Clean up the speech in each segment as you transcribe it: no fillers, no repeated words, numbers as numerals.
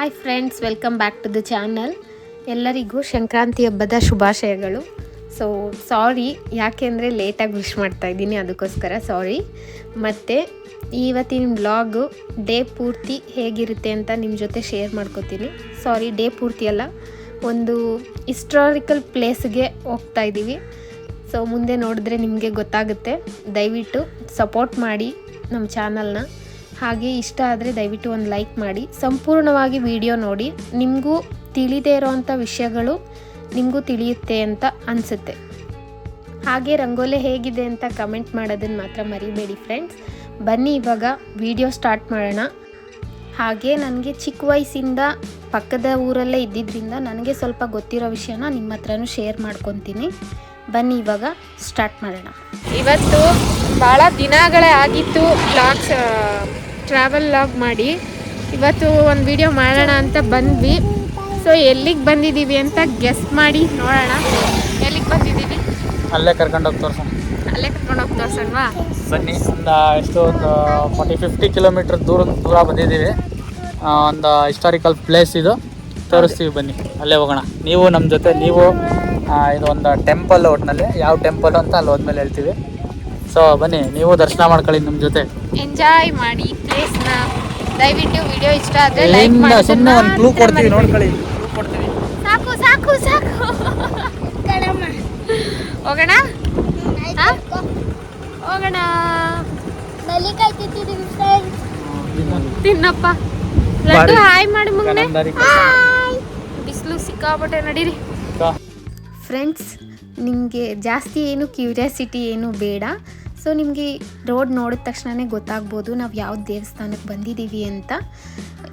Hi friends, welcome back to the channel. ಎಲ್ಲರಿಗೂ ಸಂಕ್ರಾಂತಿ ಹಬ್ಬದ ಶುಭಾಶಯಗಳು. ಸೊ ಸಾರಿ, ಯಾಕೆಂದರೆ ಲೇಟಾಗಿ ವಿಶ್ ಮಾಡ್ತಾಯಿದ್ದೀನಿ, ಅದಕ್ಕೋಸ್ಕರ ಸಾರಿ. ಮತ್ತು ಇವತ್ತಿನ ವ್ಲಾಗು ಡೇ ಪೂರ್ತಿ ಹೇಗಿರುತ್ತೆ ಅಂತ ನಿಮ್ಮ ಜೊತೆ ಶೇರ್ ಮಾಡ್ಕೋತೀನಿ. ಸಾರಿ, ಡೇ ಪೂರ್ತಿ ಅಲ್ಲ, ಒಂದು ಹಿಸ್ಟಾರಿಕಲ್ ಪ್ಲೇಸ್ಗೆ ಹೋಗ್ತಾ ಇದ್ದೀವಿ. ಸೊ ಮುಂದೆ ನೋಡಿದ್ರೆ ನಿಮಗೆ ಗೊತ್ತಾಗುತ್ತೆ. ದಯವಿಟ್ಟು ಸಪೋರ್ಟ್ ಮಾಡಿ ನಮ್ಮ ಚಾನಲ್ನ. ಹಾಗೆ ಇಷ್ಟ ಆದರೆ ದಯವಿಟ್ಟು ಒಂದು ಲೈಕ್ ಮಾಡಿ, ಸಂಪೂರ್ಣವಾಗಿ ವಿಡಿಯೋ ನೋಡಿ. ನಿಮಗೂ ತಿಳಿದೇ ಇರೋವಂಥ ವಿಷಯಗಳು ನಿಮಗೂ ತಿಳಿಯುತ್ತೆ ಅಂತ ಅನಿಸುತ್ತೆ. ಹಾಗೆ ರಂಗೋಲಿ ಹೇಗಿದೆ ಅಂತ ಕಮೆಂಟ್ ಮಾಡೋದನ್ನು ಮಾತ್ರ ಮರಿಬೇಡಿ ಫ್ರೆಂಡ್ಸ್. ಬನ್ನಿ ಇವಾಗ ವಿಡಿಯೋ ಸ್ಟಾರ್ಟ್ ಮಾಡೋಣ. ಹಾಗೆ ನನಗೆ ಚಿಕ್ಕ ವಯಸ್ಸಿಂದ ಪಕ್ಕದ ಊರಲ್ಲೇ ಇದ್ದಿದ್ದರಿಂದ ನನಗೆ ಸ್ವಲ್ಪ ಗೊತ್ತಿರೋ ವಿಷಯನ ನಿಮ್ಮ ಹತ್ರನೂ ಶೇರ್ ಮಾಡ್ಕೊತೀನಿ. ಬನ್ನಿ ಇವಾಗ ಸ್ಟಾರ್ಟ್ ಮಾಡೋಣ. ಇವತ್ತು ಭಾಳ ದಿನಗಳೇ ಆಗಿತ್ತು ಟ್ರಾವೆಲ್ ಲಾಗ್ ಮಾಡಿ. ಇವತ್ತು ಒಂದು ವಿಡಿಯೋ ಮಾಡೋಣ ಅಂತ ಬಂದ್ವಿ. ಸೊ ಎಲ್ಲಿಗೆ ಬಂದಿದ್ದೀವಿ ಅಂತ ಗೆಸ್ ಮಾಡಿ ನೋಡೋಣ. ಎಲ್ಲಿಗೆ ಬಂದಿದ್ದೀವಿ? ಅಲ್ಲೇ ಕರ್ಕೊಂಡೋಗಿ ತೋರ್ಸೋಣ. ಅಲ್ಲೇ ಕರ್ಕೊಂಡೋಗಿ ತೋರ್ಸೋಣವಾ? ಬನ್ನಿ. ಒಂದು 40-50 ಕಿಲೋಮೀಟ್ರ್ ದೂರ ಬಂದಿದ್ದೀವಿ. ಒಂದು ಹಿಸ್ಟಾರಿಕಲ್ ಪ್ಲೇಸ್ ಇದು, ತೋರಿಸ್ತೀವಿ ಬನ್ನಿ. ಅಲ್ಲೇ ಹೋಗೋಣ. ನೀವು ನಮ್ಮ ಜೊತೆ, ನೀವು ಇದು ಒಂದು ಟೆಂಪಲ್, ಒಟ್ಟಿನಲ್ಲಿ ಯಾವ ಟೆಂಪಲ್ ಅಂತ ಅಲ್ಲಿ ಹೋದ್ಮೇಲೆ ಹೇಳ್ತೀವಿ. ಸೊ ಬನ್ನಿ, ನೀವು ದರ್ಶನ ಮಾಡ್ಕೊಳ್ಳಿ ನಮ್ಮ ಜೊತೆ, ಎಂಜಾಯ್ ಮಾಡಿ ಪ್ಲೇಸ್ನ. ದಯವಿಟ್ಟು ವಿಡಿಯೋ ಇಷ್ಟ ಆದರೆ ಲೈಕ್ ಮಾಡಿ. ಸುಮ್ಮನೆ ಒಂದು ಕ್ಲೂ ಕೊಡ್ತೀವಿ, ನೋಡ್ಕೊಳ್ಳಿ. ಕ್ಲೂ ಕೊಡ್ತೀವಿ. ಸಾಕು ಸಾಕು ಸಾಕು. ಹೋಗೋಣ ಹೋಗೋಣ. ತಿನ್ನಪ್ಪ. ಲಡ್ಡು ಹಾಯ್ ಮಾಡಿ ಮಗನೇ. ಬಿಸಿಲು ಸಿಕ್ಕಾಪಟ್ಟೆ, ನಡೀರಿ ಫ್ರೆಂಡ್ಸ್. ನಿಮಗೆ ಜಾಸ್ತಿ ಏನು ಕ್ಯೂರಿಯಾಸಿಟಿ ಏನು ಬೇಡ. ಸೊ ನಿಮಗೆ ರೋಡ್ ನೋಡಿದ ತಕ್ಷಣವೇ ಗೊತ್ತಾಗ್ಬೋದು ನಾವು ಯಾವ ದೇವಸ್ಥಾನಕ್ಕೆ ಬಂದಿದ್ದೀವಿ ಅಂತ.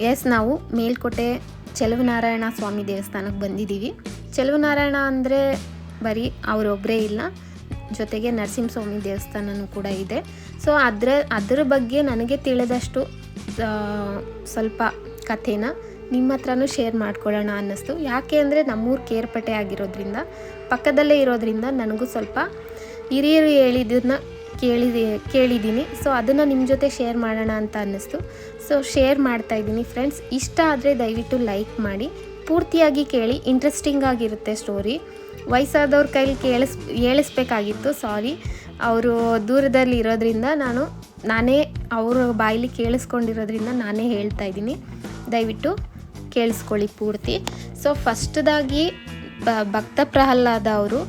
ಎಸ್, ನಾವು ಮೇಲ್ಕೋಟೆ ಚೆಲುವನಾರಾಯಣ ಸ್ವಾಮಿ ದೇವಸ್ಥಾನಕ್ಕೆ ಬಂದಿದ್ದೀವಿ. ಚೆಲುವನಾರಾಯಣ ಅಂದರೆ ಬರೀ ಅವರೊಬ್ಬರೇ ಇಲ್ಲ, ಜೊತೆಗೆ ನರಸಿಂಹಸ್ವಾಮಿ ದೇವಸ್ಥಾನವೂ ಕೂಡ ಇದೆ. ಸೊ ಅದರ ಬಗ್ಗೆ ನನಗೆ ತಿಳಿದಷ್ಟು ಸ್ವಲ್ಪ ಕಥೆನ ನಿಮ್ಮ ಹತ್ರನೂ ಶೇರ್ ಮಾಡ್ಕೊಳ್ಳೋಣ ಅನ್ನಿಸ್ತು. ಯಾಕೆ ಅಂದರೆ ನಮ್ಮೂರು ಕೇರ್ಪೇಟೆ ಆಗಿರೋದ್ರಿಂದ, ಪಕ್ಕದಲ್ಲೇ ಇರೋದ್ರಿಂದ ನನಗೂ ಸ್ವಲ್ಪ ಹಿರಿಯರು ಹೇಳಿದ್ದನ್ನ ಕೇಳಿದ್ದೀನಿ. ಸೊ ಅದನ್ನು ನಿಮ್ಮ ಜೊತೆ ಶೇರ್ ಮಾಡೋಣ ಅಂತ ಅನ್ನಿಸ್ತು. ಸೊ ಶೇರ್ ಮಾಡ್ತಾಯಿದ್ದೀನಿ ಫ್ರೆಂಡ್ಸ್. ಇಷ್ಟ ಆದರೆ ದಯವಿಟ್ಟು ಲೈಕ್ ಮಾಡಿ, ಪೂರ್ತಿಯಾಗಿ ಕೇಳಿ. ಇಂಟ್ರೆಸ್ಟಿಂಗ್ ಆಗಿರುತ್ತೆ ಸ್ಟೋರಿ. ವಯಸ್ಸಾದವ್ರ ಕೈಲಿ ಹೇಳಿಸ್ಬೇಕಾಗಿತ್ತು, ಸಾರಿ. ಅವರು ದೂರದಲ್ಲಿ ಇರೋದ್ರಿಂದ ನಾನೇ ಅವರ ಬಾಯಲ್ಲಿ ಕೇಳಿಸ್ಕೊಂಡಿರೋದ್ರಿಂದ ನಾನೇ ಹೇಳ್ತಾ ಇದ್ದೀನಿ. ದಯವಿಟ್ಟು ಕೇಳಿಸ್ಕೊಳ್ಳಿ ಪೂರ್ತಿ. ಸೊ ಫಸ್ಟ್ದಾಗಿ ಭಕ್ತ ಪ್ರಹ್ಲಾದ ಅವರು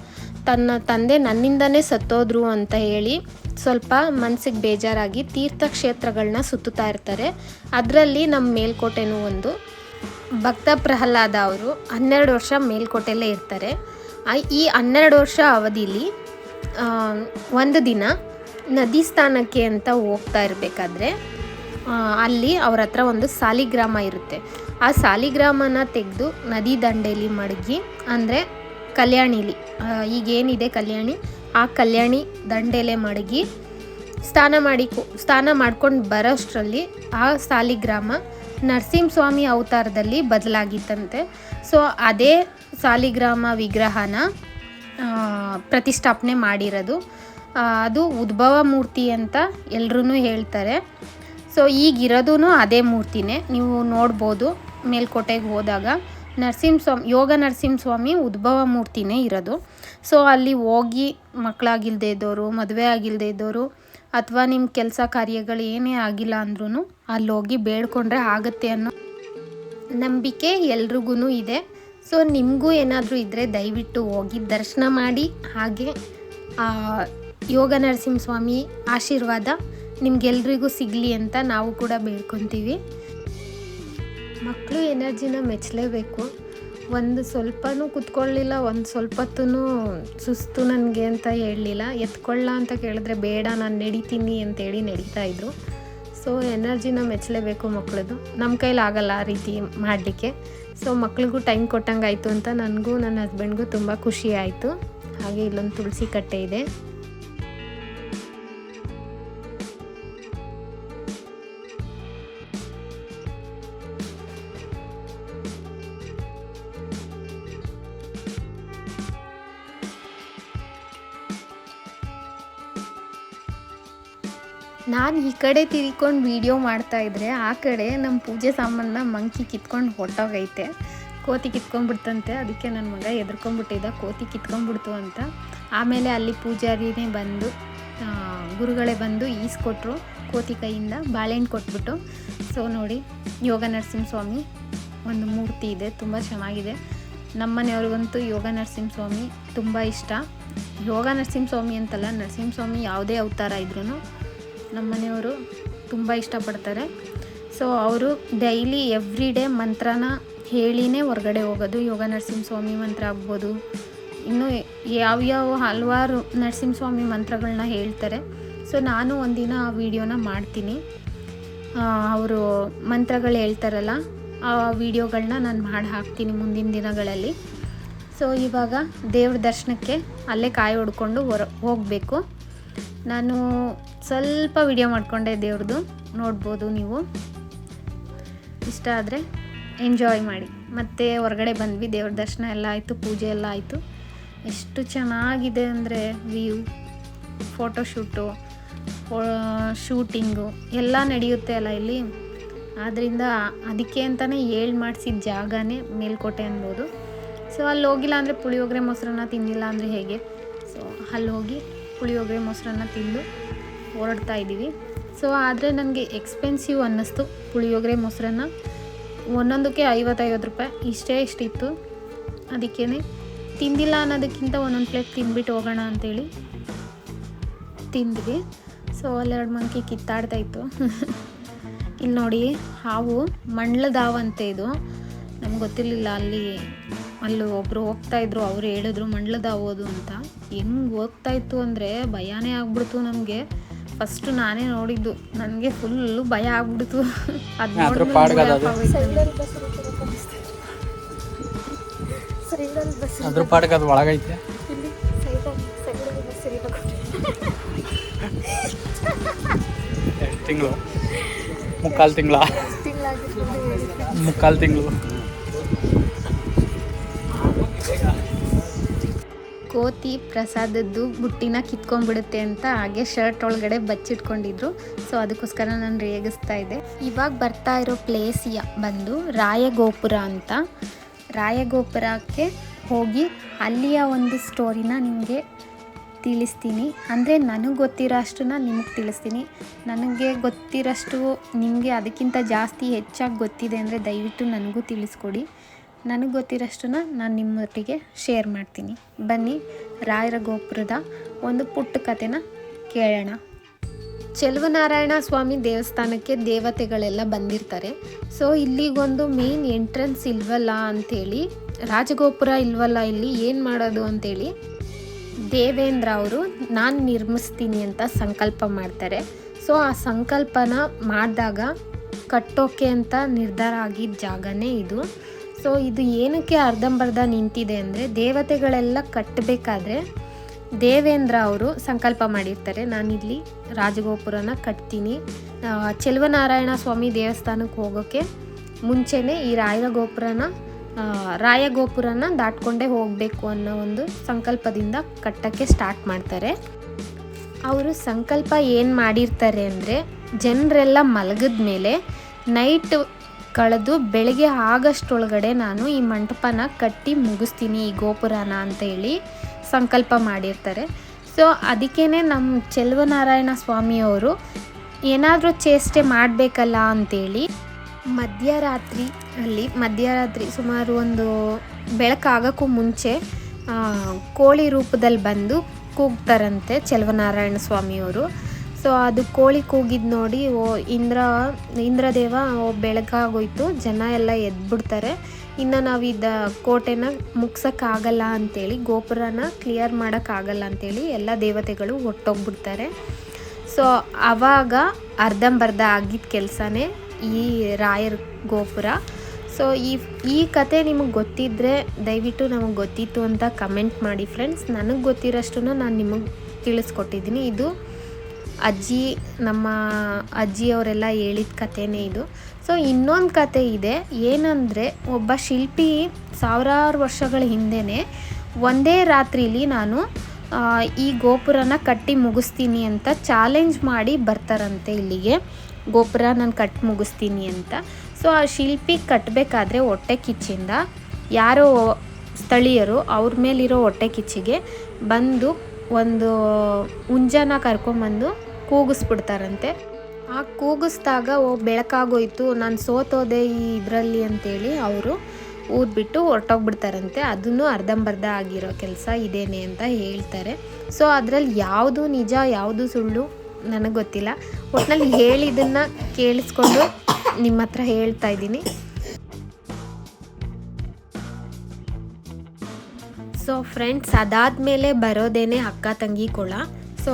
ತನ್ನ ತಂದೆ ನನ್ನಿಂದನೇ ಸತ್ತೋದ್ರು ಅಂತ ಹೇಳಿ ಸ್ವಲ್ಪ ಮನಸ್ಸಿಗೆ ಬೇಜಾರಾಗಿ ತೀರ್ಥಕ್ಷೇತ್ರಗಳನ್ನ ಸುತ್ತುತ್ತಾ ಇರ್ತಾರೆ. ಅದರಲ್ಲಿ ನಮ್ಮ ಮೇಲ್ಕೋಟೆನೂ ಒಂದು. ಭಕ್ತ ಪ್ರಹ್ಲಾದ ಅವರು 12 ವರ್ಷ ಮೇಲ್ಕೋಟೆಯಲ್ಲೇ ಇರ್ತಾರೆ. ಈ 12 ವರ್ಷ ಅವಧಿಲಿ ಒಂದು ದಿನ ನದಿ ಸ್ಥಾನಕ್ಕೆ ಅಂತ ಹೋಗ್ತಾ ಇರಬೇಕಾದ್ರೆ ಅಲ್ಲಿ ಅವ್ರ ಹತ್ರ ಒಂದು ಸಾಲಿಗ್ರಾಮ ಇರುತ್ತೆ. ಆ ಸಾಲಿಗ್ರಾಮನ ತೆಗೆದು ನದಿ ದಂಡೆಯಲ್ಲಿ ಮಡಗಿ, ಅಂದರೆ ಕಲ್ಯಾಣಿಲಿ, ಈಗೇನಿದೆ ಕಲ್ಯಾಣಿ, ಆ ಕಲ್ಯಾಣಿ ದಂಡೆಲೆ ಮಡಗಿ ಸ್ನಾನ ಮಾಡ್ಕೊಂಡು ಬರೋಷ್ಟರಲ್ಲಿ ಆ ಸಾಲಿಗ್ರಾಮ ನರಸಿಂಹಸ್ವಾಮಿ ಅವತಾರದಲ್ಲಿ ಬದಲಾಗಿತ್ತಂತೆ. ಸೊ ಅದೇ ಸಾಲಿಗ್ರಾಮ ವಿಗ್ರಹನ ಪ್ರತಿಷ್ಠಾಪನೆ ಮಾಡಿರೋದು. ಅದು ಉದ್ಭವ ಮೂರ್ತಿ ಅಂತ ಎಲ್ಲರೂ ಹೇಳ್ತಾರೆ. ಸೊ ಈಗಿರೋದೂ ಅದೇ ಮೂರ್ತಿನೇ, ನೀವು ನೋಡ್ಬೋದು. ಮೇಲ್ಕೋಟೆಗೆ ಹೋದಾಗ ಯೋಗ ನರಸಿಂಹಸ್ವಾಮಿ ಉದ್ಭವ ಮೂರ್ತಿನೇ ಇರೋದು. ಸೊ ಅಲ್ಲಿ ಹೋಗಿ ಮಕ್ಕಳಾಗಿಲ್ಲದೆ ಇದ್ದವರು, ಮದುವೆ ಆಗಿಲ್ಲದೆ ಇದ್ದವರು, ಅಥವಾ ನಿಮ್ಮ ಕೆಲಸ ಕಾರ್ಯಗಳು ಏನೇ ಆಗಿಲ್ಲ ಅಂದ್ರೂ ಅಲ್ಲಿ ಹೋಗಿ ಬೇಡ್ಕೊಂಡ್ರೆ ಆಗುತ್ತೆ ಅನ್ನೋ ನಂಬಿಕೆ ಎಲ್ರಿಗೂ ಇದೆ. ಸೊ ನಿಮಗೂ ಏನಾದರೂ ಇದ್ದರೆ ದಯವಿಟ್ಟು ಹೋಗಿ ದರ್ಶನ ಮಾಡಿ. ಹಾಗೆ ಯೋಗ ನರಸಿಂಹಸ್ವಾಮಿ ಆಶೀರ್ವಾದ ನಿಮ್ಗೆಲ್ರಿಗೂ ಸಿಗಲಿ ಅಂತ ನಾವು ಕೂಡ ಬೇಡ್ಕೊತೀವಿ. ಮಕ್ಕಳು ಎನರ್ಜಿನ ಮೆಚ್ಚಲೇಬೇಕು. ಒಂದು ಸ್ವಲ್ಪನೂ ಕೂತ್ಕೊಳ್ಳಿಲ್ಲ, ಒಂದು ಸ್ವಲ್ಪ ಹೊತ್ತೂ ಸುಸ್ತು ನನಗೆ ಅಂತ ಹೇಳಲಿಲ್ಲ. ಎತ್ಕೊಳ್ಳ ಅಂತ ಕೇಳಿದ್ರೆ ಬೇಡ ನಾನು ನಡಿತೀನಿ ಅಂತೇಳಿ ನಡೀತಾಯಿದ್ರು. ಸೊ ಎನರ್ಜಿನ ಮೆಚ್ಚಲೇಬೇಕು ಮಕ್ಕಳದು. ನಮ್ಮ ಕೈಲಾಗಲ್ಲ ಆ ರೀತಿ ಮಾಡಲಿಕ್ಕೆ. ಸೊ ಮಕ್ಳಿಗೂ ಟೈಮ್ ಕೊಟ್ಟಂಗೆ ಆಯಿತು ಅಂತ ನನಗೂ ನನ್ನ ಹಸ್ಬೆಂಡ್ಗೂ ತುಂಬ ಖುಷಿ ಆಯಿತು. ಹಾಗೆ ಇಲ್ಲೊಂದು ತುಳಸಿ ಕಟ್ಟೆ ಇದೆ. ನಾನು ಈ ಕಡೆ ತಿರ್ಕೊಂಡು ವೀಡಿಯೋ ಮಾಡ್ತಾಯಿದ್ರೆ ಆ ಕಡೆ ನಮ್ಮ ಪೂಜೆ ಸಾಮಾನ ಮಂಕಿ ಕಿತ್ಕೊಂಡು ಹೊಟ್ಟೋಗೈತೆ. ಕೋತಿ ಕಿತ್ಕೊಂಡ್ಬಿಡ್ತಂತೆ. ಅದಕ್ಕೆ ನನ್ನ ಮಗ ಎದ್ಕೊಂಡ್ಬಿಟ್ಟಿದ್ದ ಕೋತಿ ಕಿತ್ಕೊಂಡ್ಬಿಡ್ತು ಅಂತ. ಆಮೇಲೆ ಅಲ್ಲಿ ಪೂಜಾರಿನೇ ಬಂದು ಗುರುಗಳೇ ಬಂದು ಈಸ್ಕೊಟ್ರು ಕೋತಿ ಕೈಯಿಂದ ಬಾಳೆಹಣ್ಣು ಕೊಟ್ಬಿಟ್ಟು. ಸೊ ನೋಡಿ, ಯೋಗ ನರಸಿಂಹಸ್ವಾಮಿ ಒಂದು ಮೂರ್ತಿ ಇದೆ, ತುಂಬ ಚೆನ್ನಾಗಿದೆ. ನಮ್ಮ ಮನೆಯವ್ರಿಗಂತೂ ಯೋಗ ನರಸಿಂಹಸ್ವಾಮಿ ತುಂಬ ಇಷ್ಟ. ಯೋಗ ನರಸಿಂಹಸ್ವಾಮಿ ಅಂತಲ್ಲ, ನರಸಿಂಹಸ್ವಾಮಿ ಯಾವುದೇ ಅವತಾರ ಇದ್ರೂ ನಮ್ಮ ಮನೆಯವರು ತುಂಬ ಇಷ್ಟಪಡ್ತಾರೆ. ಸೊ ಅವರು ಡೈಲಿ ಎವ್ರಿ ಡೇ ಮಂತ್ರನ ಹೇಳಿನೇ ಹೊರಗಡೆ ಹೋಗೋದು. ಯೋಗ ನರಸಿಂಹಸ್ವಾಮಿ ಮಂತ್ರ ಆಗ್ಬೋದು, ಇನ್ನೂ ಯಾವ್ಯಾವ ಹಲವಾರು ನರಸಿಂಹಸ್ವಾಮಿ ಮಂತ್ರಗಳನ್ನ ಹೇಳ್ತಾರೆ. ಸೊ ನಾನು ಒಂದಿನ ಆ ವಿಡಿಯೋನ ಮಾಡ್ತೀನಿ. ಅವರು ಮಂತ್ರಗಳು ಹೇಳ್ತಾರಲ್ಲ ಆ ವಿಡಿಯೋಗಳನ್ನ ನಾನು ಮಾಡಿ ಹಾಕ್ತೀನಿ ಮುಂದಿನ ದಿನಗಳಲ್ಲಿ. ಸೊ ಇವಾಗ ದೇವ್ರ ದರ್ಶನಕ್ಕೆ ಅಲ್ಲೇ ಕಾಯಿ ಹೊಡ್ಕೊಂಡು ಹೋಗಬೇಕು. ನಾನು ಸ್ವಲ್ಪ ವಿಡಿಯೋ ಮಾಡಿಕೊಂಡೆ ದೇವ್ರದ್ದು, ನೋಡ್ಬೋದು ನೀವು. ಇಷ್ಟ ಆದರೆ ಎಂಜಾಯ್ ಮಾಡಿ. ಮತ್ತು ಹೊರಗಡೆ ಬಂದ್ವಿ, ದೇವ್ರ ದರ್ಶನ ಎಲ್ಲ ಆಯಿತು, ಪೂಜೆ ಎಲ್ಲ ಆಯಿತು. ಎಷ್ಟು ಚೆನ್ನಾಗಿದೆ ಅಂದರೆ ವ್ಯೂ, ಫೋಟೋಶೂಟು, ಶೂಟಿಂಗು ಎಲ್ಲ ನಡೆಯುತ್ತೆ ಅಲ್ಲ ಇಲ್ಲಿ. ಆದ್ದರಿಂದ ಅದಕ್ಕೆ ಅಂತಲೇ ಮಾಡಿಸಿದ ಜಾಗನೇ ಮೇಲ್ಕೋಟೆ ಅನ್ಬೋದು. ಸೊ ಅಲ್ಲಿ ಹೋಗಿಲ್ಲ ಅಂದರೆ ಪುಳಿಯೋಗರೆ ಮೊಸರನ್ನ ತಿಂದಿಲ್ಲ ಅಂದರೆ ಹೇಗೆ. ಸೊ ಅಲ್ಲಿ ಹೋಗಿ ಪುಳಿಯೋಗರೆ ಮೊಸರನ್ನ ತಿಂದು ಹೊರಡ್ತಾ ಇದ್ದೀವಿ. ಸೊ ಆದರೆ ನನಗೆ ಎಕ್ಸ್ಪೆನ್ಸಿವ್ ಅನ್ನಿಸ್ತು ಪುಳಿಯೋಗರೆ ಮೊಸರನ್ನ. ಒಂದೊಂದಕ್ಕೆ 50 ರೂಪಾಯಿ ಇಷ್ಟಿತ್ತು. ಅದಕ್ಕೇ ತಿಂದಿಲ್ಲ ಅನ್ನೋದಕ್ಕಿಂತ ಒಂದೊಂದು ಪ್ಲೇಟ್ ತಿಂದ್ಬಿಟ್ಟು ಹೋಗೋಣ ಅಂಥೇಳಿ ತಿಂದ್ವಿ. ಸೊ ಅಲ್ಲೆರಡು ಮಂಕಿ ಕಿತ್ತಾಡ್ತಾಯಿತ್ತು. ಇಲ್ಲಿ ನೋಡಿ, ಹಾವು ಮಂಡ್ಲದಾವಂತೆ ಇದು. ನಮ್ಗೆ ಗೊತ್ತಿರಲಿಲ್ಲ. ಅಲ್ಲಿ ಒಬ್ಬರು ಹೋಗ್ತಾಯಿದ್ರು, ಅವರು ಹೇಳಿದ್ರು ಮಂಡ್ಲದಾವೋದು ಅಂತ. ಹೆಂಗೆ ಹೋಗ್ತಾಯಿತ್ತು ಅಂದರೆ ಭಯನೇ ಆಗ್ಬಿಡ್ತು ನಮಗೆ. ಫಸ್ಟು ನಾನೇ ನೋಡಿದ್ದು, ನನಗೆ ಫುಲ್ಲು ಭಯ ಆಗ್ಬಿಡ್ತು. ಅದು ಅದ್ರ ಪಾಡಕ್ಕೆ ಅದು ಒಳಗೈತೆ. ತಿಂಗಳು ಮುಕ್ಕಾಲು ತಿಂಗಳು ಕೋತಿ ಪ್ರಸಾದದ್ದು ಬುಟ್ಟಿನ ಕಿತ್ಕೊಂಡ್ಬಿಡುತ್ತೆ ಅಂತ ಹಾಗೆ ಶರ್ಟ್ ಒಳಗಡೆ ಬಚ್ಚಿಟ್ಕೊಂಡಿದ್ರು. ಸೊ ಅದಕ್ಕೋಸ್ಕರ ನಾನು ರೇಗಿಸ್ತಾ ಇದ್ದೆ. ಇವಾಗ ಬರ್ತಾ ಇರೋ ಪ್ಲೇಸ್ ಬಂದು ರಾಯಗೋಪುರ ಅಂತ. ರಾಯಗೋಪುರಕ್ಕೆ ಹೋಗಿ ಅಲ್ಲಿಯ ಒಂದು ಸ್ಟೋರಿನ ನಿಮಗೆ ತಿಳಿಸ್ತೀನಿ. ಅಂದರೆ ನನಗೆ ಗೊತ್ತಿರೋ ಅಷ್ಟನ್ನ ನಿಮಗೆ ತಿಳಿಸ್ತೀನಿ. ನನಗೆ ಗೊತ್ತಿರೋಷ್ಟು ನಿಮಗೆ ಅದಕ್ಕಿಂತ ಜಾಸ್ತಿ ಹೆಚ್ಚಾಗಿ ಗೊತ್ತಿದೆ ಅಂದರೆ ದಯವಿಟ್ಟು ನನಗೂ ತಿಳಿಸ್ಕೊಡಿ. ನನಗೆ ಗೊತ್ತಿರೋಷ್ಟನ್ನ ನಾನು ನಿಮ್ಮೊಟ್ಟಿಗೆ ಶೇರ್ ಮಾಡ್ತೀನಿ. ಬನ್ನಿ, ರಾಯರ ಗೋಪುರದ ಒಂದು ಪುಟ್ಟ ಕಥೆನ ಕೇಳೋಣ. ಚೆಲುವನಾರಾಯಣ ಸ್ವಾಮಿ ದೇವಸ್ಥಾನಕ್ಕೆ ದೇವತೆಗಳೆಲ್ಲ ಬಂದಿರ್ತಾರೆ. ಸೊ ಇಲ್ಲಿಗೊಂದು ಮೇನ್ ಎಂಟ್ರೆನ್ಸ್ ಇಲ್ವಲ್ಲ ಅಂಥೇಳಿ, ರಾಜಗೋಪುರ ಇಲ್ವಲ್ಲ ಇಲ್ಲಿ ಏನು ಮಾಡೋದು ಅಂಥೇಳಿ ದೇವೇಂದ್ರ ಅವರು ನಾನು ನಿರ್ಮಿಸ್ತೀನಿ ಅಂತ ಸಂಕಲ್ಪ ಮಾಡ್ತಾರೆ. ಸೊ ಆ ಸಂಕಲ್ಪನ ಮಾಡಿದಾಗ ಕಟ್ಟೋಕೆ ಅಂತ ನಿರ್ಧಾರ ಆಗಿದ್ದ ಜಾಗನೇ ಇದು. ಸೊ ಇದು ಏನಕ್ಕೆ ಅರ್ಧಂಬರ್ಧ ನಿಂತಿದೆ ಅಂದರೆ, ದೇವತೆಗಳೆಲ್ಲ ಕಟ್ಟಬೇಕಾದ್ರೆ ದೇವೇಂದ್ರ ಅವರು ಸಂಕಲ್ಪ ಮಾಡಿರ್ತಾರೆ, ನಾನಿಲ್ಲಿ ರಾಜಗೋಪುರನ ಕಟ್ತೀನಿ. ಚೆಲುವನಾರಾಯಣ ಸ್ವಾಮಿ ದೇವಸ್ಥಾನಕ್ಕೆ ಹೋಗೋಕ್ಕೆ ಮುಂಚೆನೇ ಈ ರಾಯಗೋಪುರನ ದಾಟ್ಕೊಂಡೇ ಹೋಗಬೇಕು ಅನ್ನೋ ಒಂದು ಸಂಕಲ್ಪದಿಂದ ಕಟ್ಟಕ್ಕೆ ಸ್ಟಾರ್ಟ್ ಮಾಡ್ತಾರೆ. ಅವರು ಸಂಕಲ್ಪ ಏನು ಮಾಡಿರ್ತಾರೆ ಅಂದರೆ, ಜನರೆಲ್ಲ ಮಲಗಿದ ಮೇಲೆ ನೈಟ್ ಕಳೆದು ಬೆಳಗ್ಗೆ ಆಗಷ್ಟೊಳಗಡೆ ನಾನು ಈ ಮಂಟಪನ ಕಟ್ಟಿ ಮುಗಿಸ್ತೀನಿ, ಈ ಗೋಪುರನ ಅಂತ ಹೇಳಿ ಸಂಕಲ್ಪ ಮಾಡಿರ್ತಾರೆ. ಸೊ ಅದಕ್ಕೇ ನಮ್ಮ ಚೆಲುವನಾರಾಯಣ ಸ್ವಾಮಿಯವರು ಏನಾದರೂ ಚೇಷ್ಟೆ ಮಾಡಬೇಕಲ್ಲ ಅಂಥೇಳಿ ಮಧ್ಯರಾತ್ರಿ ಸುಮಾರು ಒಂದು ಬೆಳಕಾಗೋಕ್ಕೂ ಮುಂಚೆ ಕೋಳಿ ರೂಪದಲ್ಲಿ ಬಂದು ಕೂಗ್ತಾರಂತೆ ಚೆಲುವನಾರಾಯಣ ಸ್ವಾಮಿಯವರು. ಸೊ ಅದು ಕೋಳಿ ಕೂಗಿದ್ದು ನೋಡಿ ಇಂದ್ರದೇವ ಬೆಳಕಾಗೋಯ್ತು, ಜನ ಎಲ್ಲ ಎದ್ಬಿಡ್ತಾರೆ, ಇನ್ನು ನಾವು ಕೋಟೆನ ಮುಗ್ಸೋಕ್ಕಾಗಲ್ಲ ಅಂಥೇಳಿ, ಗೋಪುರನ ಕ್ಲಿಯರ್ ಮಾಡೋಕ್ಕಾಗಲ್ಲ ಅಂಥೇಳಿ ಎಲ್ಲ ದೇವತೆಗಳು ಹೊಟ್ಟೋಗ್ಬಿಡ್ತಾರೆ. ಸೊ ಆವಾಗ ಅರ್ಧಂಬರ್ಧ ಆಗಿದ್ದ ಕೆಲಸನೇ ಈ ರಾಯರ ಗೋಪುರ. ಸೊ ಈ ಕತೆ ನಿಮಗೆ ಗೊತ್ತಿದ್ದರೆ ದಯವಿಟ್ಟು ನಮಗೆ ಗೊತ್ತಿತ್ತು ಅಂತ ಕಮೆಂಟ್ ಮಾಡಿ ಫ್ರೆಂಡ್ಸ್. ನನಗೆ ಗೊತ್ತಿರೋಷ್ಟನ್ನು ನಾನು ನಿಮಗೆ ತಿಳಿಸ್ಕೊಟ್ಟಿದ್ದೀನಿ. ಇದು ನಮ್ಮ ಅಜ್ಜಿಯವರೆಲ್ಲ ಹೇಳಿದ ಕಥೆನೇ ಇದು. ಸೊ ಇನ್ನೊಂದು ಕತೆ ಇದೆ, ಏನಂದರೆ ಒಬ್ಬ ಶಿಲ್ಪಿ ಸಾವಿರಾರು ವರ್ಷಗಳ ಹಿಂದೆಯೇ ಒಂದೇ ರಾತ್ರಿಲಿ ನಾನು ಈ ಗೋಪುರನ ಕಟ್ಟಿ ಮುಗಿಸ್ತೀನಿ ಅಂತ ಚಾಲೆಂಜ್ ಮಾಡಿ ಬರ್ತಾರಂತೆ ಇಲ್ಲಿಗೆ. ಗೋಪುರ ನಾನು ಕಟ್ಟಿ ಮುಗಿಸ್ತೀನಿ ಅಂತ. ಸೊ ಆ ಶಿಲ್ಪಿ ಕಟ್ಟಬೇಕಾದ್ರೆ ಹೊಟ್ಟೆ ಕಿಚ್ಚಿಂದ ಯಾರೋ ಸ್ಥಳೀಯರು ಅವ್ರ ಮೇಲಿರೋ ಹೊಟ್ಟೆ ಕಿಚ್ಚಿಗೆ ಬಂದು ಒಂದು ಹುಂಜನ ಕರ್ಕೊಂಬಂದು ಕೂಗಿಸ್ಬಿಡ್ತಾರಂತೆ. ಆ ಕೂಗಿಸ್ದಾಗ ಬೆಳಕಾಗೋಯ್ತು, ನಾನು ಸೋತೋದೆ ಈ ಇದರಲ್ಲಿ ಅಂತೇಳಿ ಅವರು ಊದ್ಬಿಟ್ಟು ಹೊರಟೋಗ್ಬಿಡ್ತಾರಂತೆ. ಅದನ್ನು ಅರ್ಧಂಬರ್ಧ ಆಗಿರೋ ಕೆಲಸ ಇದೇನೆ ಅಂತ ಹೇಳ್ತಾರೆ. ಸೊ ಅದರಲ್ಲಿ ಯಾವುದು ನಿಜ ಯಾವುದು ಸುಳ್ಳು ನನಗೆ ಗೊತ್ತಿಲ್ಲ. ಒಟ್ಟಿನಲ್ಲಿ ಹೇಳಿದ್ದನ್ನು ಕೇಳಿಸ್ಕೊಂಡು ನಿಮ್ಮ ಹತ್ರ ಹೇಳ್ತಾ ಇದ್ದೀನಿ. ಸೊ ಫ್ರೆಂಡ್ಸ್, ಅದಾದಮೇಲೆ ಬರೋದೇನೆ ಅಕ್ಕ ತಂಗಿ ಕೊಳ. ಸೊ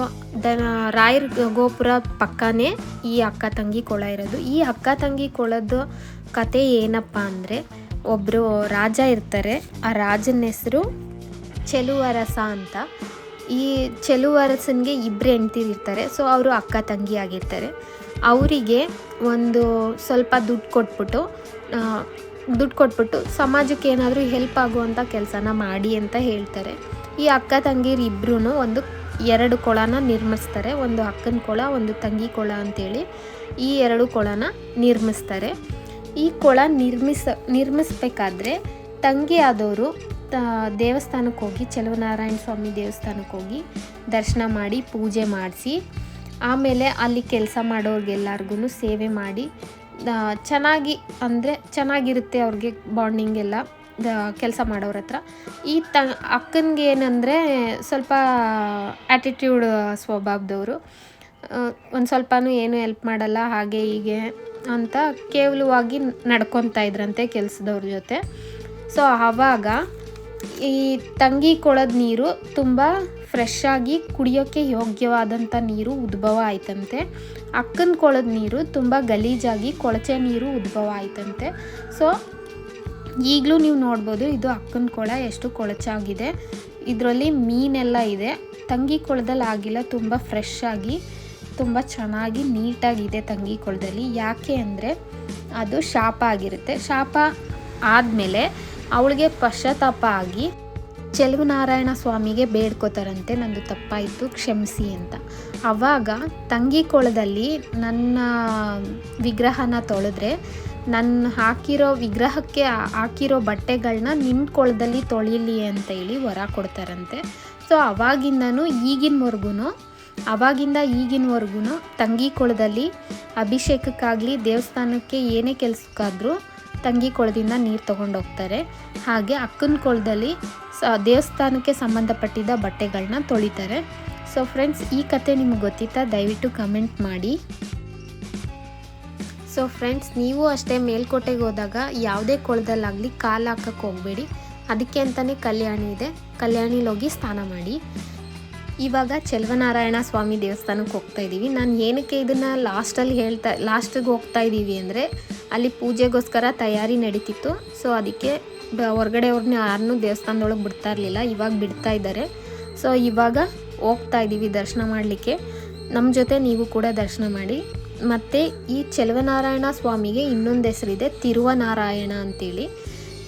ರಾಯರ ಗೋಪುರ ಪಕ್ಕನೇ ಈ ಅಕ್ಕ ತಂಗಿ ಕೊಳ ಇರೋದು. ಈ ಅಕ್ಕ ತಂಗಿ ಕೊಳದ ಕತೆ ಏನಪ್ಪ ಅಂದರೆ, ಒಬ್ಬರು ರಾಜ ಇರ್ತಾರೆ. ಆ ರಾಜನ ಹೆಸರು ಚೆಲುವರಸ ಅಂತ. ಈ ಚೆಲುವರಸನಿಗೆ ಇಬ್ಬರು ಹೆಂಡ್ತಿರಿರ್ತಾರೆ. ಸೊ ಅವರು ಅಕ್ಕ ತಂಗಿ ಆಗಿರ್ತಾರೆ. ಅವರಿಗೆ ಒಂದು ಸ್ವಲ್ಪ ದುಡ್ಡು ಕೊಟ್ಬಿಟ್ಟು ಸಮಾಜಕ್ಕೆ ಏನಾದರೂ ಹೆಲ್ಪ್ ಆಗುವಂಥ ಕೆಲಸನ ಮಾಡಿ ಅಂತ ಹೇಳ್ತಾರೆ. ಈ ಅಕ್ಕ ತಂಗಿರಿಬ್ರು ಒಂದು 2 ಕೊಳನ ನಿರ್ಮಿಸ್ತಾರೆ. ಒಂದು ಅಕ್ಕನ ಕೊಳ, ಒಂದು ತಂಗಿ ಕೊಳ ಅಂತೇಳಿ ಈ 2 ಕೊಳನ ನಿರ್ಮಿಸ್ತಾರೆ. ಈ ಕೊಳ ನಿರ್ಮಿಸ್ಬೇಕಾದ್ರೆ ತಂಗಿ ಆದವರು ದೇವಸ್ಥಾನಕ್ಕೆ ಹೋಗಿ, ಚೆಲುವನಾರಾಯಣ ಸ್ವಾಮಿ ದೇವಸ್ಥಾನಕ್ಕೆ ಹೋಗಿ ದರ್ಶನ ಮಾಡಿ ಪೂಜೆ ಮಾಡಿಸಿ, ಆಮೇಲೆ ಅಲ್ಲಿ ಕೆಲಸ ಮಾಡೋರಿಗೆಲ್ಲರಿಗೂ ಸೇವೆ ಮಾಡಿ ಚೆನ್ನಾಗಿರುತ್ತೆ ಅವ್ರಿಗೆ ಬಾಂಡಿಂಗ್ ಎಲ್ಲ ಕೆಲಸ ಮಾಡೋರ ಹತ್ರ. ಈ ಅಕ್ಕನಿಗೆ ಏನಂದರೆ ಸ್ವಲ್ಪ ಆ್ಯಟಿಟ್ಯೂಡ್ ಸ್ವಭಾವದವರು, ಒಂದು ಸ್ವಲ್ಪನೂ ಏನು ಹೆಲ್ಪ್ ಮಾಡಲ್ಲ, ಹಾಗೆ ಹೀಗೆ ಅಂತ ಕೇವಲವಾಗಿ ನಡ್ಕೊತಾ ಇದ್ರಂತೆ ಕೆಲಸದವ್ರ ಜೊತೆ. ಸೊ ಆವಾಗ ಈ ತಂಗಿ ಕೊಳದ ನೀರು ತುಂಬ ಫ್ರೆಶ್ ಆಗಿ ಕುಡಿಯೋಕ್ಕೆ ಯೋಗ್ಯವಾದಂಥ ನೀರು ಉದ್ಭವ ಆಯ್ತಂತೆ. ಅಕ್ಕನ ಕೊಳದ ನೀರು ತುಂಬ ಗಲೀಜಾಗಿ ಕೊಳಚೆ ನೀರು ಉದ್ಭವ ಆಯ್ತಂತೆ. ಸೊ ಈಗಲೂ ನೀವು ನೋಡ್ಬೋದು, ಇದು ಅಕ್ಕನ ಕೊಳ ಎಷ್ಟು ಕೊಳಚಾಗಿದೆ. ಇದರಲ್ಲಿ ಮೀನೆಲ್ಲ ಇದೆ. ತಂಗಿ ಕೊಳದಲ್ಲಿ ಆಗಿಲ್ಲ, ತುಂಬ ಫ್ರೆಶ್ ಆಗಿ ತುಂಬ ಚೆನ್ನಾಗಿ ನೀಟಾಗಿದೆ ತಂಗಿ ಕೊಳದಲ್ಲಿ. ಯಾಕೆ ಅಂದರೆ ಅದು ಶಾಪ ಆಗಿರುತ್ತೆ. ಶಾಪ ಆದಮೇಲೆ ಅವಳಿಗೆ ಪಶ್ಚಾತ್ತಾಪ ಆಗಿ ಚೆಲುವನಾರಾಯಣ ಸ್ವಾಮಿಗೆ ಬೇಡ್ಕೋತಾರಂತೆ, ನಂದು ತಪ್ಪಾಯಿತು ಕ್ಷಮಿಸಿ ಅಂತ. ಆವಾಗ ತಂಗಿ ಕೊಳದಲ್ಲಿ ನನ್ನ ವಿಗ್ರಹನ ತೊಳೆದ್ರೆ ನನ್ನ ವಿಗ್ರಹಕ್ಕೆ ಹಾಕಿರೋ ಬಟ್ಟೆಗಳನ್ನ ನಿನ್ನ ಕೊಳದಲ್ಲಿ ತೊಳಿಲಿ ಅಂತ ಹೇಳಿ ವರ ಕೊಡ್ತಾರಂತೆ. ಸೊ ಅವಾಗಿಂದ ಈಗಿನವರೆಗೂ ತಂಗಿ ಕೊಳದಲ್ಲಿ ಅಭಿಷೇಕಕ್ಕಾಗಲಿ ದೇವಸ್ಥಾನಕ್ಕೆ ಏನೇ ಕೆಲಸಕ್ಕಾದರೂ ತಂಗಿ ಕೊಳದಿಂದ ನೀರು ತೊಗೊಂಡೋಗ್ತಾರೆ. ಹಾಗೆ ಅಕ್ಕನ ಕೊಳದಲ್ಲಿ ದೇವಸ್ಥಾನಕ್ಕೆ ಸಂಬಂಧಪಟ್ಟಿದ್ದ ಬಟ್ಟೆಗಳನ್ನ ತೊಳಿತಾರೆ. ಸೊ ಫ್ರೆಂಡ್ಸ್, ಈ ಕತೆ ನಿಮಗೆ ಗೊತ್ತಿತ್ತಾ? ದಯವಿಟ್ಟು ಕಮೆಂಟ್ ಮಾಡಿ. ಸೊ ಫ್ರೆಂಡ್ಸ್, ನೀವು ಅಷ್ಟೇ ಮೇಲ್ಕೋಟೆಗೆ ಹೋದಾಗ ಯಾವುದೇ ಕೊಳದಲ್ಲಾಗಲಿ ಕಾಲು ಹಾಕಕ್ಕೆ ಹೋಗಬೇಡಿ. ಅದಕ್ಕೆ ಅಂತಲೇ ಕಲ್ಯಾಣಿ ಇದೆ, ಕಲ್ಯಾಣಿಲಿ ಹೋಗಿ ಸ್ನಾನ ಮಾಡಿ. ಇವಾಗ ಚೆಲುವನಾರಾಯಣ ಸ್ವಾಮಿ ದೇವಸ್ಥಾನಕ್ಕೆ ಹೋಗ್ತಾ ಇದ್ದೀವಿ. ನಾನು ಏನಕ್ಕೆ ಇದನ್ನು ಲಾಸ್ಟಿಗೆ ಹೋಗ್ತಾ ಇದ್ದೀವಿ ಅಂದರೆ, ಅಲ್ಲಿ ಪೂಜೆಗೋಸ್ಕರ ತಯಾರಿ ನಡೀತಿತ್ತು. ಸೊ ಅದಕ್ಕೆ ಹೊರಗಡೆ ಅವ್ರನ್ನ ಯಾರನ್ನೂ ದೇವಸ್ಥಾನದೊಳಗೆ ಬಿಡ್ತಾ ಇರಲಿಲ್ಲ. ಇವಾಗ ಬಿಡ್ತಾ ಇದ್ದಾರೆ. ಸೊ ಇವಾಗ ಹೋಗ್ತಾ ಇದ್ದೀವಿ ದರ್ಶನ ಮಾಡಲಿಕ್ಕೆ. ನಮ್ಮ ಜೊತೆ ನೀವು ಕೂಡ ದರ್ಶನ ಮಾಡಿ. ಮತ್ತು ಈ ಚೆಲುವನಾರಾಯಣ ಸ್ವಾಮಿಗೆ ಇನ್ನೊಂದು ಹೆಸರಿದೆ,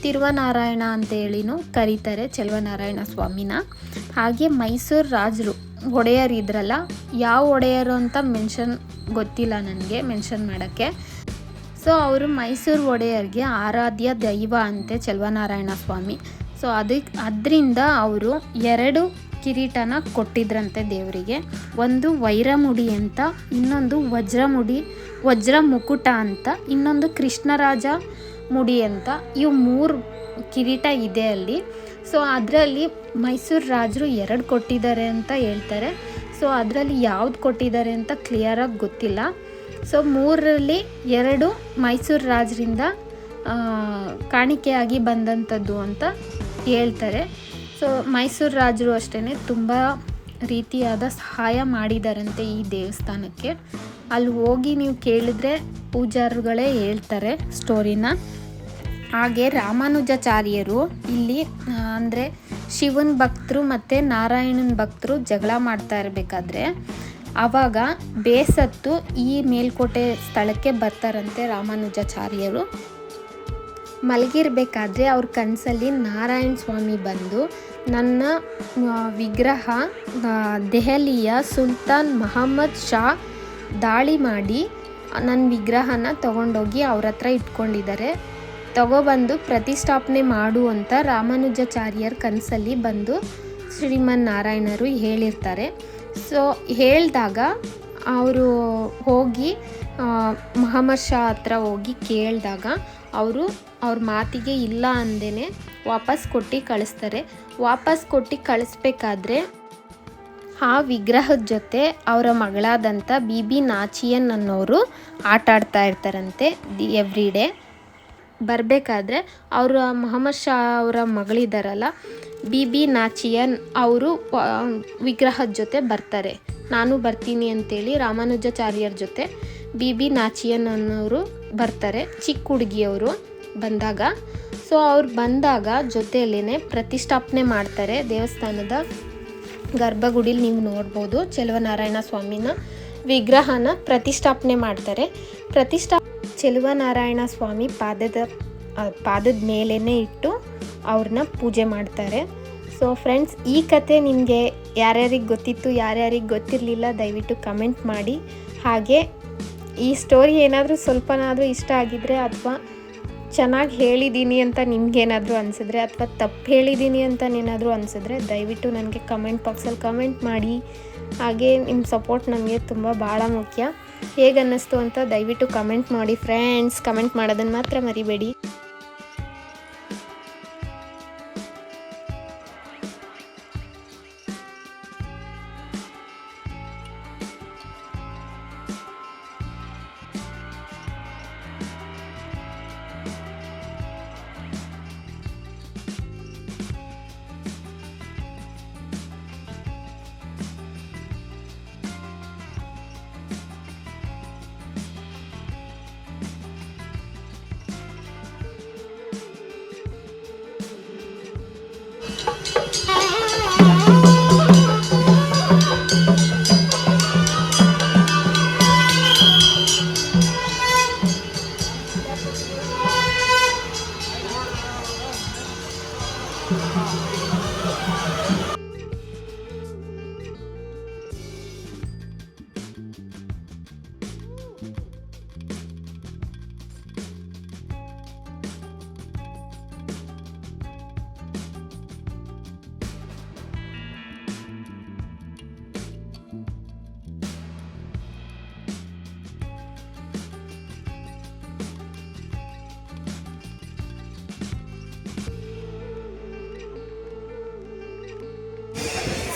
ತಿರುವನಾರಾಯಣ ಅಂತೇಳಿನೂ ಕರೀತಾರೆ ಚೆಲುವನಾರಾಯಣ ಸ್ವಾಮಿನ. ಹಾಗೆ ಮೈಸೂರು ರಾಜರು ಒಡೆಯರು ಇದ್ರಲ್ಲ, ಯಾವ ಒಡೆಯರು ಅಂತ ಗೊತ್ತಿಲ್ಲ ನನಗೆ ಮೆನ್ಷನ್ ಮಾಡೋಕ್ಕೆ. ಸೊ ಅವರು ಮೈಸೂರು ಒಡೆಯರಿಗೆ ಆರಾಧ್ಯ ದೈವ ಅಂತೆ ಚೆಲುವನಾರಾಯಣ ಸ್ವಾಮಿ. ಸೊ ಅದರಿಂದ ಅವರು 2 ಕಿರೀಟನ ಕೊಟ್ಟಿದ್ರಂತೆ ದೇವರಿಗೆ. ಒಂದು ವೈರಮುಡಿ ಅಂತ, ಇನ್ನೊಂದು ವಜ್ರ ಮುಕುಟ ಅಂತ, ಇನ್ನೊಂದು ಕೃಷ್ಣರಾಜ ಮುಡಿ ಅಂತ. ಇವು 3 ಕಿರೀಟ ಇದೆ ಅಲ್ಲಿ. ಸೊ ಅದರಲ್ಲಿ ಮೈಸೂರು ರಾಜರು 2 ಕೊಟ್ಟಿದ್ದಾರೆ ಅಂತ ಹೇಳ್ತಾರೆ. ಸೊ ಅದರಲ್ಲಿ ಯಾವ್ದು ಕೊಟ್ಟಿದ್ದಾರೆ ಅಂತ ಕ್ಲಿಯರಾಗಿ ಗೊತ್ತಿಲ್ಲ. ಸೊ 3ರಲ್ಲಿ 2 ಮೈಸೂರು ರಾಜರಿಂದ ಕಾಣಿಕೆಯಾಗಿ ಬಂದಂಥದ್ದು ಅಂತ ಹೇಳ್ತಾರೆ. ಸೊ ಮೈಸೂರು ರಾಜರು ಅಷ್ಟೇ ತುಂಬ ರೀತಿಯಾದ ಸಹಾಯ ಮಾಡಿದಾರಂತೆ ಈ ದೇವಸ್ಥಾನಕ್ಕೆ. ಅಲ್ಲಿ ಹೋಗಿ ನೀವು ಕೇಳಿದ್ರೆ ಪೂಜಾರಿಗಳೇ ಹೇಳ್ತಾರೆ ಸ್ಟೋರಿನ. ಹಾಗೆ ರಾಮಾನುಜಾಚಾರ್ಯರು ಇಲ್ಲಿ ಅಂದರೆ ಶಿವನ ಭಕ್ತರು ಮತ್ತು ನಾರಾಯಣನ ಭಕ್ತರು ಜಗಳ ಮಾಡ್ತಾ ಇರಬೇಕಾದ್ರೆ ಆವಾಗ ಬೇಸತ್ತು ಈ ಮೇಲ್ಕೋಟೆ ಸ್ಥಳಕ್ಕೆ ಬರ್ತಾರಂತೆ ರಾಮಾನುಜಾಚಾರ್ಯರು. ಮಲಗಿರಬೇಕಾದ್ರೆ ಅವ್ರ ಕನಸಲ್ಲಿ ನಾರಾಯಣ ಸ್ವಾಮಿ ಬಂದು ನನ್ನ ವಿಗ್ರಹ ದೆಹಲಿಯ ಸುಲ್ತಾನ್ ಮೊಹಮ್ಮದ್ ಶಾ ದಾಳಿ ಮಾಡಿ ನನ್ನ ವಿಗ್ರಹನ ತಗೊಂಡೋಗಿ ಅವ್ರ ಹತ್ರ ಇಟ್ಕೊಂಡಿದ್ದಾರೆ. ತಗೊಬಂದು ಪ್ರತಿಷ್ಠಾಪನೆ ಮಾಡು ಅಂತ ರಾಮಾನುಜಾಚಾರ್ಯರ ಕನಸಲ್ಲಿ ಬಂದು ಶ್ರೀಮನ್ನಾರಾಯಣರು ಹೇಳಿರ್ತಾರೆ. ಸೊ ಹೇಳಿದಾಗ ಅವರು ಹೋಗಿ ಮೊಹಮ್ಮದ್ ಶಾ ಹತ್ರ ಹೋಗಿ ಕೇಳಿದಾಗ ಅವರು ಅವ್ರ ಮಾತಿಗೆ ಇಲ್ಲ ಅಂದೇ ವಾಪಸ್ ಕೊಟ್ಟು ಕಳಿಸ್ತಾರೆ. ವಾಪಸ್ ಕೊಟ್ಟು ಕಳಿಸ್ಬೇಕಾದ್ರೆ ಆ ವಿಗ್ರಹದ ಜೊತೆ ಅವರ ಮಗಳಾದಂಥ ಬಿಬಿ ನಾಚಿಯನ್ ಅನ್ನೋರು ಆಟ ಆಡ್ತಾ ಇರ್ತಾರಂತೆ ಎವ್ರಿ ಡೇ. ಬರಬೇಕಾದ್ರೆ ಅವರ ಮೊಹಮ್ಮದ್ ಶಾ ಅವರ ಮಗಳಿದ್ದಾರಲ್ಲ ಬಿಬಿ ನಾಚಿಯನ್ ಅವರು ವಿಗ್ರಹದ ಜೊತೆ ಬರ್ತಾರೆ. ನಾನು ಬರ್ತೀನಿ ಅಂತೇಳಿ ರಾಮಾನುಜಾಚಾರ್ಯರ ಜೊತೆ ಬಿಬಿ ನಾಚಿಯನ್ ಅನ್ನೋರು ಬರ್ತಾರೆ, ಚಿಕ್ಕ ಹುಡುಗಿಯವರು ಬಂದಾಗ. ಸೊ ಅವ್ರು ಬಂದಾಗ ಜೊತೆಯಲ್ಲೇ ಪ್ರತಿಷ್ಠಾಪನೆ ಮಾಡ್ತಾರೆ. ದೇವಸ್ಥಾನದ ಗರ್ಭಗುಡಿಲಿ ನೀವು ನೋಡ್ಬೋದು ಚೆಲುವನಾರಾಯಣ ಸ್ವಾಮಿನ ವಿಗ್ರಹನ ಪ್ರತಿಷ್ಠಾಪನೆ ಮಾಡ್ತಾರೆ. ಚೆಲುವನಾರಾಯಣ ಸ್ವಾಮಿ ಪಾದದ ಮೇಲೇ ಇಟ್ಟು ಅವ್ರನ್ನ ಪೂಜೆ ಮಾಡ್ತಾರೆ. ಸೊ ಫ್ರೆಂಡ್ಸ್, ಈ ಕತೆ ನಿಮಗೆ ಯಾರ್ಯಾರಿಗೆ ಗೊತ್ತಿತ್ತು, ಯಾರ್ಯಾರಿಗೆ ಗೊತ್ತಿರಲಿಲ್ಲ ದಯವಿಟ್ಟು ಕಮೆಂಟ್ ಮಾಡಿ. ಹಾಗೆ ಈ ಸ್ಟೋರಿ ಏನಾದರೂ ಸ್ವಲ್ಪನಾದರೂ ಇಷ್ಟ ಆಗಿದ್ದರೆ ಅಥವಾ ಚೆನ್ನಾಗಿ ಹೇಳಿದ್ದೀನಿ ಅಂತ ನಿಮಗೇನಾದರೂ ಅನಿಸಿದ್ರೆ ಅಥವಾ ತಪ್ಪು ಹೇಳಿದ್ದೀನಿ ಅಂತ ಏನಾದರೂ ಅನಿಸಿದ್ರೆ ದಯವಿಟ್ಟು ನನಗೆ ಕಮೆಂಟ್ ಬಾಕ್ಸಲ್ಲಿ ಕಮೆಂಟ್ ಮಾಡಿ. ಹಾಗೆ ನಿಮ್ಮ ಸಪೋರ್ಟ್ ನನಗೆ ತುಂಬ ಭಾಳ ಮುಖ್ಯ. ಹೇಗೆ ಅನ್ನಿಸ್ತು ಅಂತ ದಯವಿಟ್ಟು ಕಮೆಂಟ್ ಮಾಡಿ ಫ್ರೆಂಡ್ಸ್. ಕಮೆಂಟ್ ಮಾಡೋದನ್ನು ಮಾತ್ರ ಮರಿಬೇಡಿ.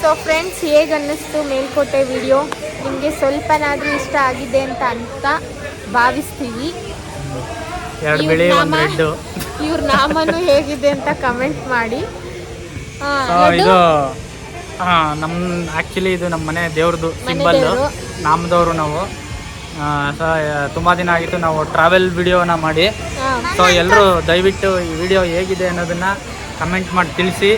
ಸೊ ಫ್ರೆಂಡ್ಸ್, ಹೇಗೆ ಅನ್ನಿಸ್ತು ಮೇಲ್ಕೋಟೆ ವಿಡಿಯೋ? ನಿಮಗೆ ಸ್ವಲ್ಪನಾದರೂ ಇಷ್ಟ ಆಗಿದೆ ಅಂತ ಭಾವಿಸ್ತೀವಿ. ಇವ್ರ ನಾಮನು ಹೇಗಿದೆ ಅಂತ ಕಮೆಂಟ್ ಮಾಡಿ. ಇದು ನಮ್ಮ ಆ್ಯಕ್ಚುಲಿ ಇದು ನಮ್ಮ ಮನೆ ದೇವ್ರದ್ದು ಸಿಂಬಲ್, ನಾಮದವರು ನಾವು. ತುಂಬ ದಿನ ಆಗಿತ್ತು ನಾವು ಟ್ರಾವೆಲ್ ವಿಡಿಯೋನ ಮಾಡಿ. ಸೊ ಎಲ್ಲರೂ ದಯವಿಟ್ಟು ಈ ವಿಡಿಯೋ ಹೇಗಿದೆ ಅನ್ನೋದನ್ನು ಕಮೆಂಟ್ ಮಾಡಿ ತಿಳಿಸಿ.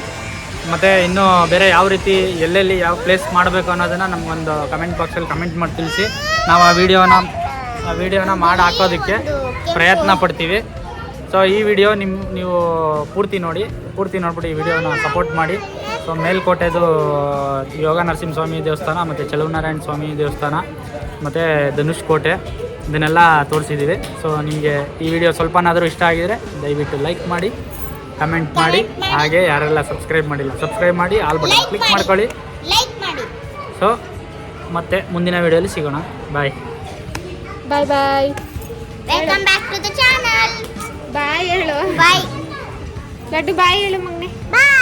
ಮತ್ತು ಇನ್ನೂ ಬೇರೆ ಯಾವ ರೀತಿ ಎಲ್ಲೆಲ್ಲಿ ಯಾವ ಪ್ಲೇಸ್ ಮಾಡಬೇಕು ಅನ್ನೋದನ್ನು ನಮಗೊಂದು ಕಮೆಂಟ್ ಬಾಕ್ಸಲ್ಲಿ ಕಮೆಂಟ್ ಮಾಡಿ ತಿಳಿಸಿ. ನಾವು ಆ ವಿಡಿಯೋನ ಮಾಡಿ ಹಾಕೋದಕ್ಕೆ ಪ್ರಯತ್ನ ಪಡ್ತೀವಿ. ಸೊ ಈ ವಿಡಿಯೋ ನೀವು ಪೂರ್ತಿ ನೋಡ್ಬಿಟ್ಟು ಈ ವಿಡಿಯೋನ ಸಪೋರ್ಟ್ ಮಾಡಿ. ಸೊ ಮೇಲ್ಕೋಟೆದು ಯೋಗ ನರಸಿಂಹಸ್ವಾಮಿ ದೇವಸ್ಥಾನ ಮತ್ತು ಚೆಲುವನಾರಾಯಣ ಸ್ವಾಮಿ ದೇವಸ್ಥಾನ ಮತ್ತು ಧನುಷ್ಕೋಟೆ ಇದನ್ನೆಲ್ಲ ತೋರಿಸಿದ್ದೀವಿ. ಸೊ ನಿಮಗೆ ಈ ವಿಡಿಯೋ ಸ್ವಲ್ಪನಾದರೂ ಇಷ್ಟ ಆಗಿದರೆ ದಯವಿಟ್ಟು ಲೈಕ್ ಮಾಡಿ, ಕಮೆಂಟ್ ಮಾಡಿ. ಹಾಗೆ ಯಾರೆಲ್ಲ ಸಬ್ಸ್ಕ್ರೈಬ್ ಮಾಡಿಲ್ಲ ಸಬ್ಸ್ಕ್ರೈಬ್ ಮಾಡಿ, ಆಲ್ ಬಟನ್ ಕ್ಲಿಕ್ ಮಾಡ್ಕೊಳ್ಳಿ. ಸೊ ಮತ್ತೆ ಮುಂದಿನ ವಿಡಿಯೋಲಿ ಸಿಗೋಣ. Bye bye bye. Welcome back to the channel. Bye ಹೇಳು. ಬಾಯ್ ಲಡ್ಡು, ಬಾಯ್ ಹೇಳು ಮಗನೆ. ಬಾಯ್.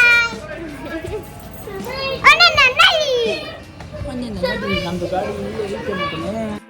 ನಮ್ಮದು ಗಾಡಿ